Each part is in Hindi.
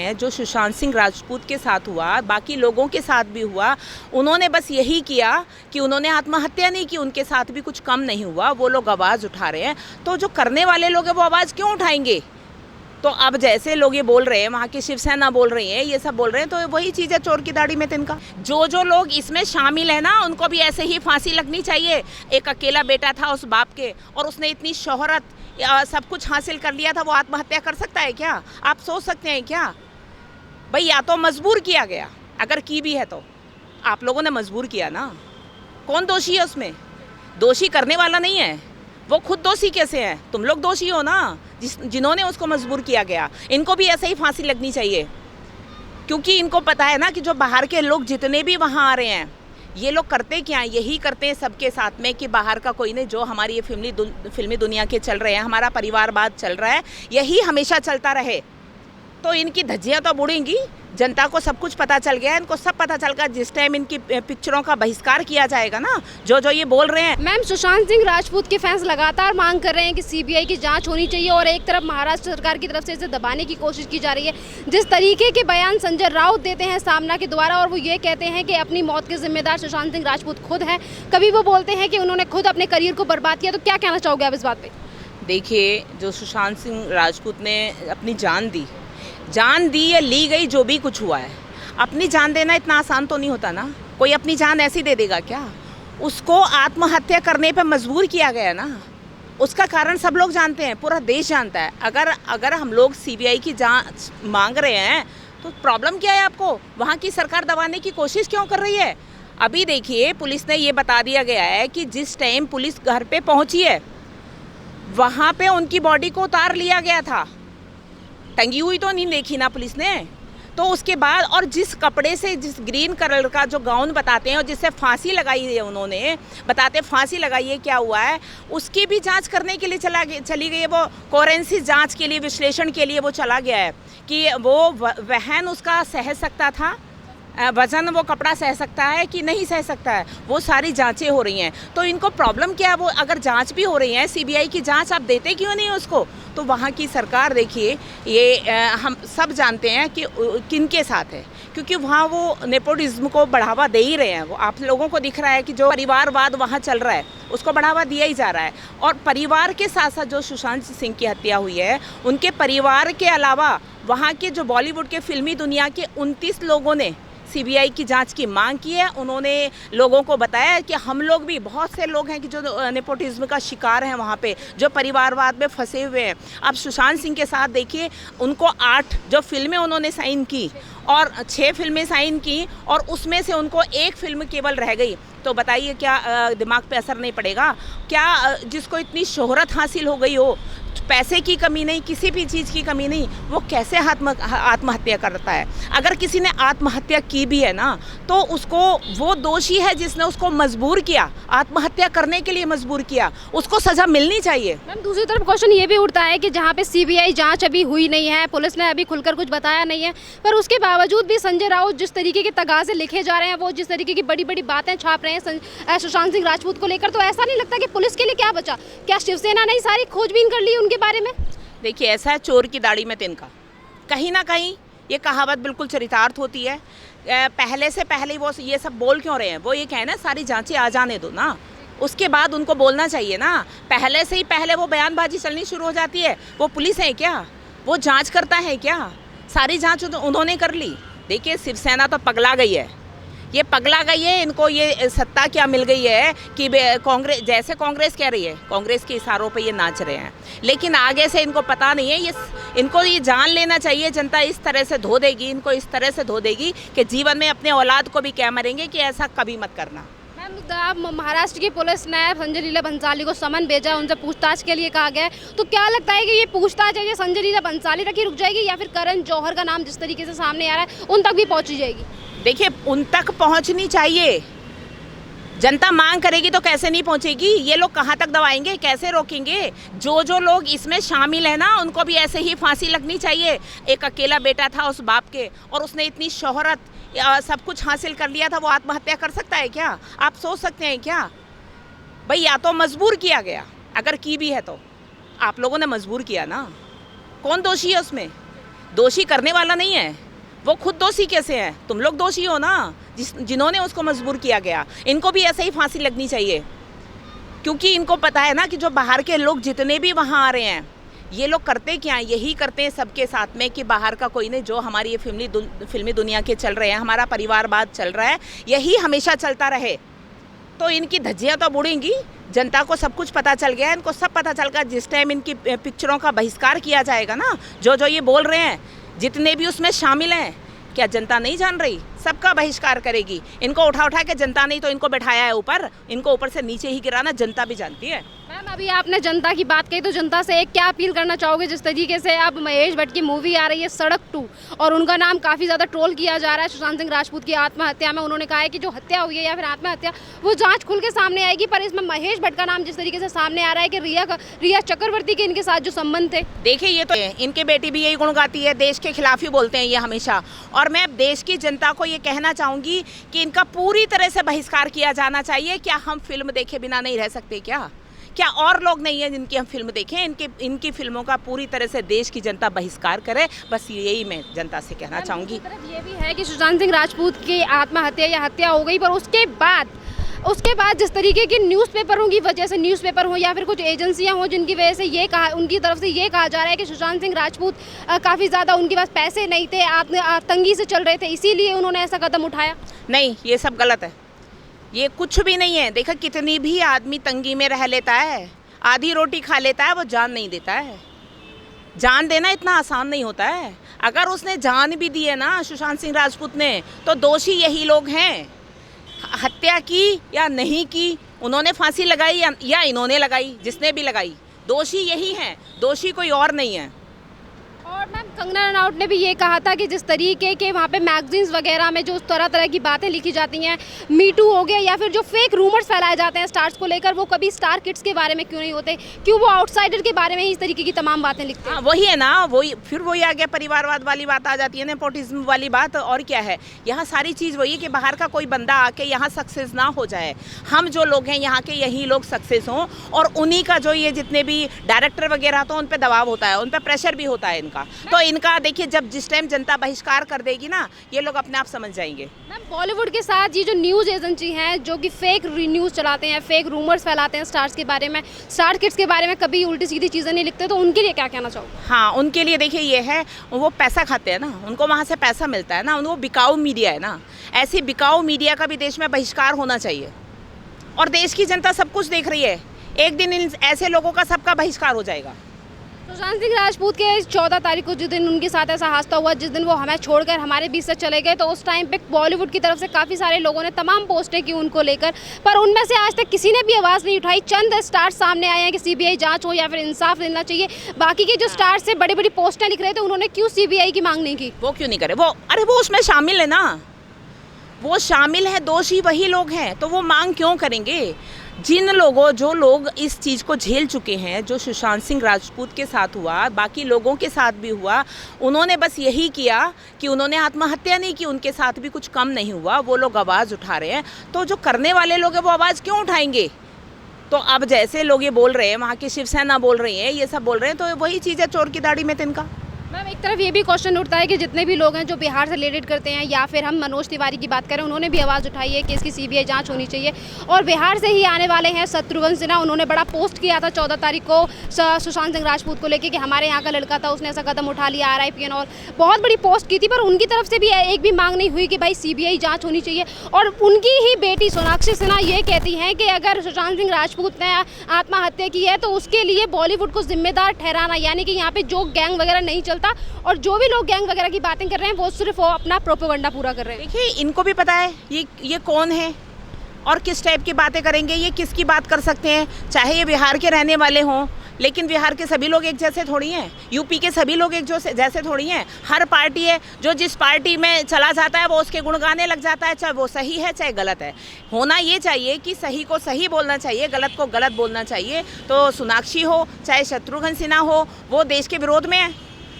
हैं, जो सुशांत सिंह राजपूत के साथ हुआ, बाकी लोगों के साथ भी हुआ, उन्होंने बस यही किया कि उन्होंने आत्महत्या नहीं की, उनके साथ भी कुछ कम नहीं हुआ, वो लोग आवाज़ उठा रहे हैं। तो जो करने वाले लोग हैं वो आवाज़ क्यों उठाएंगे? तो अब जैसे लोग ये बोल रहे हैं, वहाँ की शिवसेना बोल रही है, ये सब बोल रहे हैं, तो वही चीज़ है चोर की दाढ़ी में तिनका। जो लोग इसमें शामिल है ना, उनको भी ऐसे ही फांसी लगनी चाहिए। एक अकेला बेटा था उस बाप के, और उसने इतनी शोहरत सब कुछ हासिल कर लिया था, वो आत्महत्या कर सकता है क्या? आप सोच सकते हैं क्या? भाई या तो मजबूर किया गया, अगर की भी है तो आप लोगों ने मजबूर किया ना। कौन दोषी है उसमें? दोषी करने वाला नहीं है, वो खुद दोषी कैसे हैं? तुम लोग दोषी हो ना, जिन्होंने उसको मजबूर किया गया। इनको भी ऐसे ही फांसी लगनी चाहिए, क्योंकि इनको पता है ना कि जो बाहर के लोग जितने भी वहाँ आ रहे हैं, ये लोग करते क्या हैं? यही करते हैं सबके साथ में कि बाहर का कोई नहीं, जो हमारी ये फिल्मी दुनिया के चल रहे हैं, हमारा परिवारवाद चल रहा है, यही हमेशा चलता रहे। तो इनकी धज्जियाँ तो बुड़ेंगी। जनता को सब कुछ पता चल गया है, इनको सब पता चल गया। जिस टाइम इनकी पिक्चरों का बहिष्कार किया जाएगा ना, जो ये बोल रहे हैं। मैम, सुशांत सिंह राजपूत के फैंस लगातार मांग कर रहे हैं कि सीबीआई की जांच होनी चाहिए, और एक तरफ महाराष्ट्र सरकार की तरफ से इसे दबाने की कोशिश की जा रही है। जिस तरीके के बयान संजय राउत देते हैं सामना के द्वारा, और वो ये कहते हैं कि अपनी मौत के जिम्मेदार सुशांत सिंह राजपूत खुद हैं। कभी वो बोलते हैं कि उन्होंने खुद अपने करियर को बर्बाद किया। तो क्या कहना चाहोगे आप इस बात पर? देखिए, जो सुशांत सिंह राजपूत ने अपनी जान दी या ली गई, जो भी कुछ हुआ है, अपनी जान देना इतना आसान तो नहीं होता ना। कोई अपनी जान ऐसी दे देगा क्या? उसको आत्महत्या करने पे मजबूर किया गया ना, उसका कारण सब लोग जानते हैं, पूरा देश जानता है। अगर हम लोग सीबीआई की जांच मांग रहे हैं तो प्रॉब्लम क्या है आपको? वहाँ की सरकार दबाने की कोशिश क्यों कर रही है? अभी देखिए, पुलिस ने ये बता दिया गया है कि जिस टाइम पुलिस घर पे पहुँची है, वहाँ पे उनकी बॉडी को उतार लिया गया था, टंगी हुई तो नहीं देखी ना पुलिस ने। तो उसके बाद, और जिस कपड़े से, जिस ग्रीन कलर का जो गाउन बताते हैं और जिससे फांसी लगाई है, उन्होंने बताते फांसी लगाई है, क्या हुआ है उसकी भी जांच करने के लिए चली गई है। वो फोरेंसिक जांच के लिए, विश्लेषण के लिए वो चला गया है कि वो वहन उसका सह सकता था, वजन वो कपड़ा सह सकता है कि नहीं सह सकता है। वो सारी जांचें हो रही हैं। तो इनको प्रॉब्लम क्या है? वो अगर जांच भी हो रही है, सीबीआई की जांच, आप देते क्यों नहीं उसको? तो वहाँ की सरकार, देखिए, ये हम सब जानते हैं कि किनके साथ है, क्योंकि वहाँ वो नेपोटिज्म को बढ़ावा दे ही रहे हैं। वो आप लोगों को दिख रहा है कि जो परिवारवाद वहाँ चल रहा है, उसको बढ़ावा दिया ही जा रहा है। और परिवार के साथ साथ जो सुशांत सिंह की हत्या हुई है, उनके परिवार के अलावा वहाँ के जो बॉलीवुड के फिल्मी दुनिया के 29 लोगों ने सीबीआई की जांच की मांग की है। उन्होंने लोगों को बताया कि हम लोग भी, बहुत से लोग हैं कि जो नेपोटिज्म का शिकार हैं वहाँ पे, जो परिवारवाद में फंसे हुए हैं। अब सुशांत सिंह के साथ देखिए, उनको 8 जो फिल्में उन्होंने साइन की और 6 फिल्में साइन की, और उसमें से उनको 1 फिल्म केवल रह गई। तो बताइए, क्या दिमाग पे असर नहीं पड़ेगा क्या? जिसको इतनी शोहरत हासिल हो गई हो, पैसे की कमी नहीं, किसी भी चीज़ की कमी नहीं, वो कैसे आत्महत्या करता है? अगर किसी ने आत्महत्या की भी है ना, तो उसको, वो दोषी है जिसने उसको मजबूर किया, आत्महत्या करने के लिए मजबूर किया, उसको सज़ा मिलनी चाहिए। मैम, दूसरी तरफ क्वेश्चन ये भी उठता है कि जहाँ पे सीबीआई जांच अभी हुई नहीं है, पुलिस ने अभी खुलकर कुछ बताया नहीं है, पर उसके बावजूद भी संजय राउत जिस तरीके के तगाजे लिखे जा रहे हैं, वो जिस तरीके की बड़ी बड़ी बातें छाप रहे हैं सुशांत सिंह राजपूत को लेकर, तो ऐसा नहीं लगता कि पुलिस के लिए क्या बचा? क्या शिवसेना ने सारी खोजबीन कर ली उनके बारे में? देखिए, ऐसा है, चोर की दाढ़ी में तिनका। कहीं ना कहीं ये कहावत बिल्कुल चरितार्थ होती है। पहले से पहले वो ये सब बोल क्यों रहे हैं? वो ये कहें ना, सारी जांचें आ जाने दो ना, उसके बाद उनको बोलना चाहिए ना। पहले से ही पहले वो बयानबाजी चलनी शुरू हो जाती है। वो पुलिस है क्या? वो जांच करता है क्या? सारी जांच उन्होंने कर ली। देखिए, शिवसेना तो पगला गई है, ये पगला गई है। इनको ये सत्ता क्या मिल गई है कि कांग्रेस, जैसे कांग्रेस कह रही है, कांग्रेस के इशारों पे ये नाच रहे हैं, लेकिन आगे से इनको पता नहीं है। इनको ये जान लेना चाहिए, जनता इस तरह से धो देगी, इनको इस तरह से धो देगी कि जीवन में अपने औलाद को भी क्या मरेंगे कि ऐसा कभी मत करना। मैम, महाराष्ट्र की पुलिस ने संजय लीला भंसाली को समन भेजा, उनसे पूछताछ के लिए कहा गया है। तो क्या लगता है कि ये पूछताछ है, ये संजय लीला भंसाली तक ही रुक जाएगी, या फिर करण जौहर का नाम जिस तरीके से सामने आ रहा है उन तक भी पहुँची जाएगी? देखिए, उन तक पहुंचनी चाहिए। जनता मांग करेगी तो कैसे नहीं पहुंचेगी? ये लोग कहाँ तक दबाएंगे, कैसे रोकेंगे? जो लोग इसमें शामिल है ना, उनको भी ऐसे ही फांसी लगनी चाहिए। एक अकेला बेटा था उस बाप के, और उसने इतनी शोहरत, सब कुछ हासिल कर लिया था, वो आत्महत्या कर सकता है क्या? आप सोच सकते हैं क्या? भाई या तो मजबूर किया गया, अगर की भी है तो आप लोगों ने मजबूर किया ना। कौन दोषी है उसमें? दोषी करने वाला नहीं है, वो खुद दोषी कैसे हैं? तुम लोग दोषी हो ना, जिन्होंने उसको मजबूर किया गया। इनको भी ऐसे ही फांसी लगनी चाहिए, क्योंकि इनको पता है ना कि जो बाहर के लोग जितने भी वहाँ आ रहे हैं, ये लोग करते क्या हैं? यही करते हैं सबके साथ में कि बाहर का कोई नहीं, जो हमारी ये फिल्मी दुनिया के चल रहे हैं, हमारा परिवारवाद चल रहा है, यही हमेशा चलता रहे। तो इनकी धज्जियाँ तो बुड़ेंगी। जनता को सब कुछ पता चल गया है, इनको सब पता चल गया। जिस टाइम इनकी पिक्चरों का बहिष्कार किया जाएगा ना, जो ये बोल रहे हैं, जितने भी उसमें शामिल हैं, क्या जनता नहीं जान रही? सबका बहिष्कार करेगी। इनको उठा के जनता नहीं तो इनको बैठाया है ऊपर, इनको ऊपर से नीचे ही गिराना जनता भी जानती है। मैम, अभी आपने जनता की बात कही, तो जनता से एक क्या अपील करना चाहोगे? जिस तरीके से अब महेश भट्ट की मूवी आ रही है सड़क 2, और उनका नाम काफ़ी ज़्यादा ट्रोल किया जा रहा है सुशांत सिंह राजपूत की आत्महत्या में। उन्होंने कहा है कि जो हत्या हुई है या फिर आत्महत्या, वो जांच खुल के सामने आएगी, पर इसमें महेश भट्ट का नाम जिस तरीके से सामने आ रहा है कि रिया चक्रवर्ती के इनके साथ जो संबंध थे। देखिए, ये तो इनके बेटी भी यही गुण गाती है, देश के खिलाफ ही बोलते हैं ये हमेशा। और मैं देश की जनता को ये कहना चाहूँगी कि इनका पूरी तरह से बहिष्कार किया जाना चाहिए। क्या हम फिल्म देखे बिना नहीं रह सकते? क्या और लोग नहीं है जिनकी हम फिल्म देखें? इनकी फिल्मों का पूरी तरह से देश की जनता बहिष्कार करे, बस यही मैं जनता से कहना चाहूँगी। ये भी है कि सुशांत सिंह राजपूत की आत्महत्या या हत्या हो गई, पर उसके बाद जिस तरीके की न्यूज़पेपरों की वजह से, न्यूज़पेपर हो या फिर कुछ एजेंसियां हो जिनकी वजह से उनकी तरफ से ये कहा जा रहा है कि सुशांत सिंह राजपूत काफ़ी ज़्यादा उनके पास पैसे नहीं थे, तंगी से चल रहे थे, इसीलिए उन्होंने ऐसा कदम उठाया। नहीं, ये सब गलत है, ये कुछ भी नहीं है। देखा, कितनी भी आदमी तंगी में रह लेता है, आधी रोटी खा लेता है, वो जान नहीं देता है। जान देना इतना आसान नहीं होता है। अगर उसने जान भी दी है ना सुशांत सिंह राजपूत ने, तो दोषी यही लोग हैं। हत्या की या नहीं की, उन्होंने फांसी लगाई या इन्होंने लगाई, जिसने भी लगाई, दोषी यही हैं, दोषी कोई और नहीं है। और मैम, कंगना रनौत ने भी ये कहा था कि जिस तरीके के वहाँ पे मैगजीन्स वगैरह में जो तरह की बातें लिखी जाती हैं, मीटू हो गया या फिर जो फेक रूमर्स फैलाए जाते हैं स्टार्स को लेकर, वो कभी स्टार किड्स के बारे में क्यों नहीं होते? क्यों वो आउटसाइडर के बारे में ही इस तरीके की तमाम बातें लिखते हैं? वही है ना, वही आ गया, परिवारवाद वाली बात आ जाती है, नेपोटिज्म वाली बात। और क्या है, यहाँ सारी चीज़ वही है कि बाहर का कोई बंदा आके यहाँ सक्सेस ना हो जाए। हम जो लोग हैं यहाँ के, यही लोग सक्सेस हों, और उन्हीं का जो ये जितने भी डायरेक्टर वगैरह, तो उन पर दबाव होता है, उन पर प्रेशर भी होता है इनका। तो इनका देखिए, जब जिस टाइम जनता बहिष्कार कर देगी ना, ये लोग अपने आप समझ जाएंगे। मैम, बॉलीवुड के साथ ये जो न्यूज़ एजेंसी हैं जो कि फेक न्यूज़ चलाते हैं, फेक रूमर्स फैलाते हैं स्टार्स के बारे में, स्टार किड्स के बारे में कभी उल्टी सीधी चीज़ें नहीं लिखते, तो उनके लिए क्या कहना चाहोगे? हाँ, उनके लिए देखिए ये है, वो पैसा खाते हैं ना, उनको वहाँ से पैसा मिलता है ना, वो बिकाऊ मीडिया है ना। ऐसी बिकाऊ मीडिया का भी देश में बहिष्कार होना चाहिए। और देश की जनता सब कुछ देख रही है, एक दिन इन ऐसे लोगों का सबका बहिष्कार हो जाएगा। सुशांत सिंह राजपूत के 14 तारीख को जिस दिन उनके साथ ऐसा हादसा हुआ, जिस दिन वो हमें छोड़कर हमारे बीच से चले गए, तो उस टाइम पे बॉलीवुड की तरफ से काफ़ी सारे लोगों ने तमाम पोस्टें की उनको लेकर, पर उनमें से आज तक किसी ने भी आवाज़ नहीं उठाई। चंद स्टार्स सामने आए हैं कि सीबीआई जांच हो या फिर इंसाफ मिलना चाहिए। बाकी के जो स्टार्स से बड़ी बड़ी पोस्टें लिख रहे थे, उन्होंने क्यों सीबीआई की मांग नहीं की? वो क्यों नहीं करे? वो उसमें शामिल है ना, वो शामिल है, दोषी वही लोग हैं, तो वो मांग क्यों करेंगे? जो लोग इस चीज़ को झेल चुके हैं, जो सुशांत सिंह राजपूत के साथ हुआ, बाकी लोगों के साथ भी हुआ, उन्होंने बस यही किया कि उन्होंने आत्महत्या नहीं की, उनके साथ भी कुछ कम नहीं हुआ, वो लोग आवाज़ उठा रहे हैं। तो जो करने वाले लोग हैं वो आवाज़ क्यों उठाएंगे? तो अब जैसे लोग ये बोल रहे हैं, वहाँ की शिवसेना बोल रही है, ये सब बोल रहे हैं, तो वही चीज़ है, चोर की दाढ़ी में तिनका। मैम, एक तरफ ये भी क्वेश्चन उठता है कि जितने भी लोग हैं जो बिहार से रिलेटेड करते हैं, या फिर हम मनोज तिवारी की बात करें, उन्होंने भी आवाज़ उठाई है कि इसकी सीबीआई जांच होनी चाहिए। और बिहार से ही आने वाले हैं शत्रुघ्न सिन्हा, उन्होंने बड़ा पोस्ट किया था 14 तारीख को सुशांत सिंह राजपूत को लेकर कि हमारे यहाँ का लड़का था, उसने ऐसा कदम उठा लिया, RIP और बहुत बड़ी पोस्ट की थी, पर उनकी तरफ से भी एक भी मांग नहीं हुई कि भाई सीबीआई जाँच होनी चाहिए। और उनकी ही बेटी सोनाक्षी सिन्हा ये कहती हैं कि अगर सुशांत सिंह राजपूत ने आत्महत्या की है तो उसके लिए बॉलीवुड को जिम्मेदार ठहराना, यानी कि यहाँ पे जो गैंग वगैरह नहीं चलता, और जो भी लोग गैंग वगैरह की बातें कर रहे हैं वो सिर्फ वो अपना प्रोपेगेंडा पूरा कर रहे हैं। देखिए, इनको भी पता है ये कौन है और किस टाइप की बातें करेंगे, ये किसकी बात कर सकते हैं, चाहे ये बिहार के रहने वाले हों, लेकिन बिहार के सभी लोग एक जैसे थोड़ी हैं, यूपी के सभी लोग एक जैसे थोड़ी हैं। हर पार्टी है, जो जिस पार्टी में चला जाता है वो उसके गुण गाने लग जाता है, चाहे वो सही है चाहे गलत है। होना ये चाहिए कि सही को सही बोलना चाहिए, गलत को गलत बोलना चाहिए। तो सोनाक्षी हो चाहे शत्रुघ्न सिन्हा हो, वो देश के विरोध में है,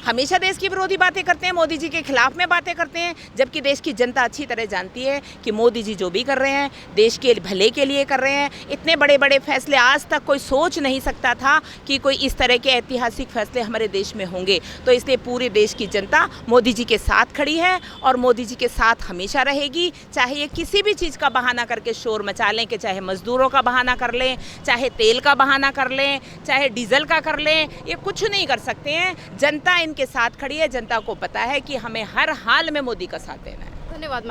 हमेशा देश की विरोधी बातें करते हैं, मोदी जी के खिलाफ में बातें करते हैं, जबकि देश की जनता अच्छी तरह जानती है कि मोदी जी जो भी कर रहे हैं देश के भले के लिए कर रहे हैं। इतने बड़े बड़े फैसले आज तक कोई सोच नहीं सकता था कि कोई इस तरह के ऐतिहासिक फैसले हमारे देश में होंगे। तो इसलिए पूरे देश की जनता मोदी जी के साथ खड़ी है और मोदी जी के साथ हमेशा रहेगी। चाहे ये किसी भी चीज़ का बहाना करके शोर मचा लें, कि चाहे मजदूरों का बहाना कर लें, चाहे तेल का बहाना कर लें, चाहे डीजल का कर लें, ये कुछ नहीं कर सकते हैं। जनता इनके साथ खड़ी है। जनता को पता है कि हमें हर हाल में मोदी का साथ देना है। धन्यवाद मैम।